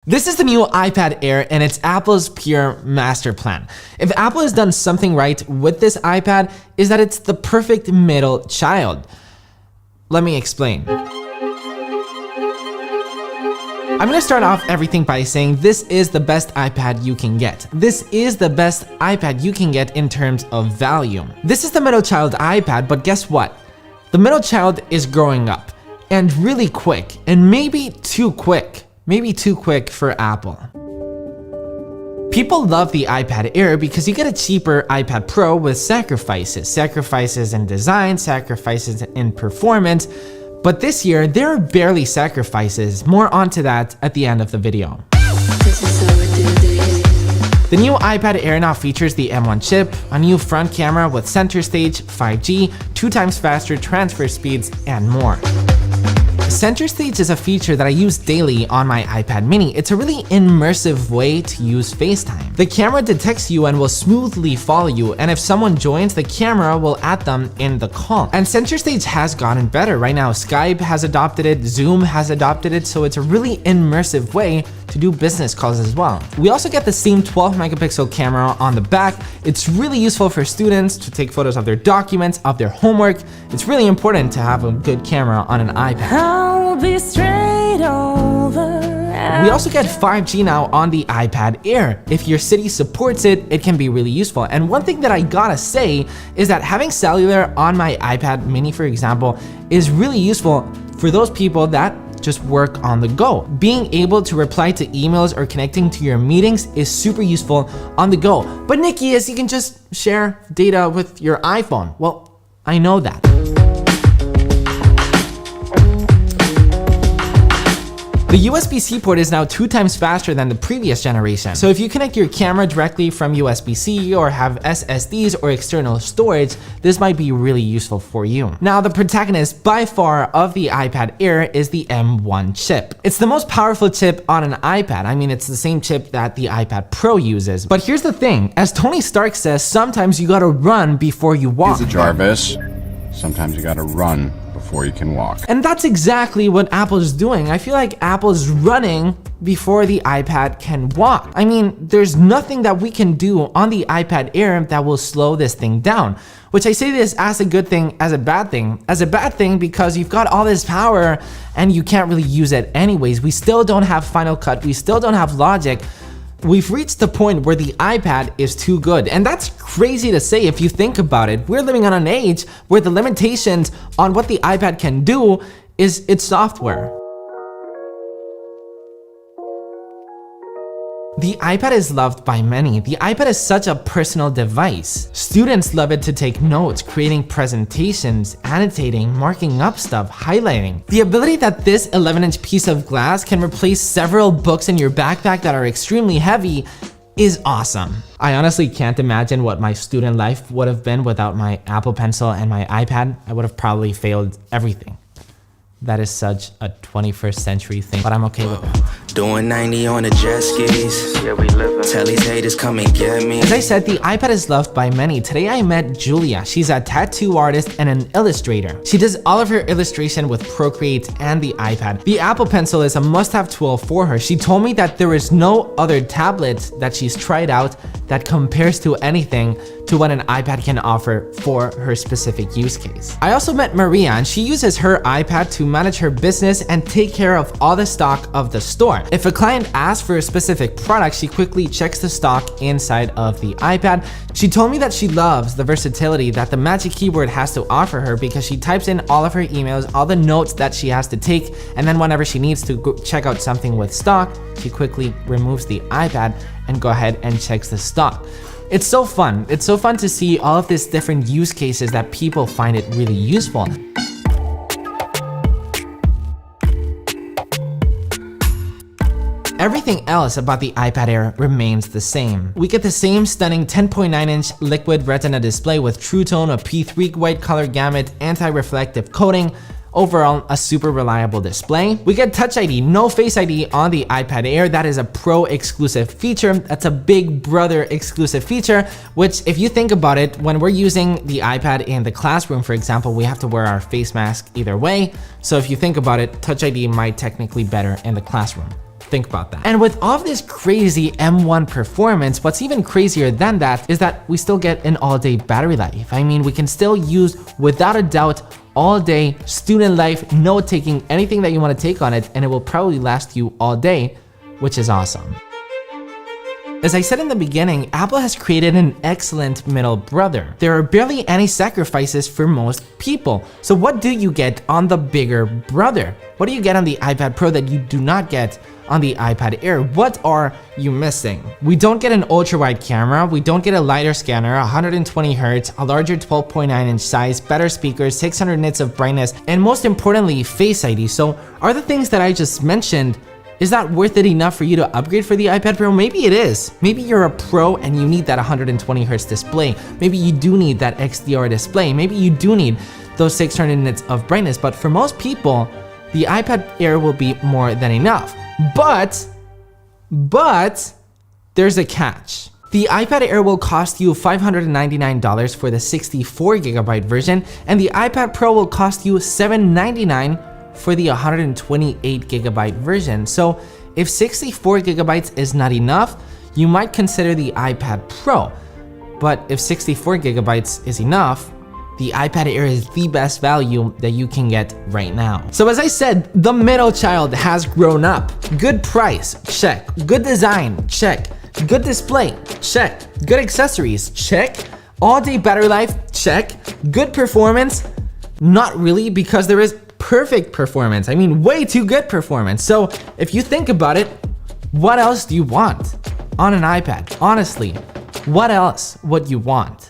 This is the new iPad Air and it's Apple's pure master plan. If Apple has done something right with this iPad, is that it's the perfect middle child. Let me explain. I'm gonna start off everything by saying this is the best iPad you can get. This is the best iPad you can get in terms of value. This is the middle child iPad, but guess what? The middle child is growing up and really quick, and maybe too quick. Maybe too quick for Apple. People love the iPad Air because you get a cheaper iPad Pro with sacrifices in design, sacrifices in performance, but this year there are barely sacrifices. More onto that at the end of the video. The new iPad Air now features the M1 chip, a new front camera with center stage, 5G, 2 times faster transfer speeds, and more. Center Stage is a feature that I use daily on my iPad mini. It's a really immersive way to use FaceTime. The camera detects you and will smoothly follow you, and if someone joins, the camera will add them in the call. And Center Stage has gotten better. Right now, Skype has adopted it, Zoom has adopted it, so it's a really immersive way to do business calls as well. We also get the same 12 megapixel camera on the back. It's really useful for students to take photos of their documents, of their homework. It's really important to have a good camera on an iPad. We also get 5G now on the iPad Air. If your city supports it, it can be really useful. And one thing that I gotta say is that having cellular on my iPad mini, for example, is really useful for those people that just work on the go. Being able to reply to emails or connecting to your meetings is super useful on the go. But 𝗦ici𝗰𝗶𝗹, you can just share data with your iPhone. Well, I know that. The USB-C port is now 2 times faster than the previous generation. So if you connect your camera directly from USB-C or have SSDs or external storage, this might be really useful for you. Now, the protagonist by far of the iPad Air is the M1 chip. It's the most powerful chip on an iPad. I mean, it's the same chip that the iPad Pro uses. But here's the thing, as Tony Stark says, sometimes you gotta run before you walk. Jarvis, sometimes you gotta run before you can walk. And that's exactly what Apple is doing. I feel like Apple is running before the iPad can walk. I mean, there's nothing that we can do on the iPad Air that will slow this thing down, which I say this as a good thing, as a bad thing. As a bad thing because you've got all this power and you can't really use it anyways. We still don't have Final Cut. We still don't have Logic. We've reached the point where the iPad is too good, and that's crazy to say if you think about it. We're living on an age where the limitations on what the iPad can do is its software. The iPad is loved by many. The iPad is such a personal device. Students love it to take notes, creating presentations, annotating, marking up stuff, highlighting. The ability that this 11-inch piece of glass can replace several books in your backpack that are extremely heavy is awesome. I honestly can't imagine what my student life would have been without my Apple Pencil and my iPad. I would have probably failed everything. That is such a 21st century thing, but I'm okay with it. Doing 90 on the jet skis. Yeah, we living. Tell these haters come and get me. As I said, the iPad is loved by many. Today I met Julia. She's a tattoo artist and an illustrator. She does all of her illustration with Procreate and the iPad. The Apple Pencil is a must-have tool for her. She told me that there is no other tablet that she's tried out that compares to anything to what an iPad can offer for her specific use case. I also met Maria, and she uses her iPad to manage her business and take care of all the stock of the store. If a client asks for a specific product, she quickly checks the stock inside of the iPad. She told me that she loves the versatility that the Magic Keyboard has to offer her because she types in all of her emails, all the notes that she has to take, and then whenever she needs to go check out something with stock, she quickly removes the iPad and go ahead and checks the stock. It's so fun. It's so fun to see all of these different use cases that people find it really useful. Everything else about the iPad Air remains the same. We get the same stunning 10.9-inch liquid retina display with True Tone, a P3 white color gamut, anti-reflective coating. Overall, a super reliable display. We get Touch ID, no Face ID on the iPad Air. That is a Pro exclusive feature. That's a Big Brother exclusive feature, which if you think about it, when we're using the iPad in the classroom, for example, we have to wear our face mask either way. So if you think about it, Touch ID might technically be better in the classroom. Think about that. And with all of this crazy M1 performance, what's even crazier than that is that we still get an all-day battery life. I mean, we can still use, without a doubt, all day student life, note-taking, anything that you want to take on it, and it will probably last you all day, which is awesome. As I said in the beginning, Apple has created an excellent middle brother. There are barely any sacrifices for most people. So what do you get on the bigger brother? What do you get on the iPad Pro that you do not get on the iPad Air? What are you missing? We don't get an ultra-wide camera, we don't get a lighter scanner, 120 Hz, a larger 12.9-inch size, better speakers, 600 nits of brightness, and most importantly, Face ID. So are the things that I just mentioned, is that worth it enough for you to upgrade for the iPad Pro? Maybe it is. Maybe you're a pro and you need that 120 Hz display. Maybe you do need that XDR display. Maybe you do need those 600 nits of brightness. But for most people, the iPad Air will be more than enough. But there's a catch. The iPad Air will cost you $599 for the 64GB version, and the iPad Pro will cost you $799 for the 128GB version. So if 64GB is not enough, you might consider the iPad Pro. But if 64GB is enough, the iPad Air is the best value that you can get right now. So as I said, the middle child has grown up. Good price, check. Good design, check. Good display, check. Good accessories, check. All-day battery life, check. Good performance, not really, because there is perfect performance. I mean, way too good performance. So if you think about it, what else do you want on an iPad? Honestly, what else would you want?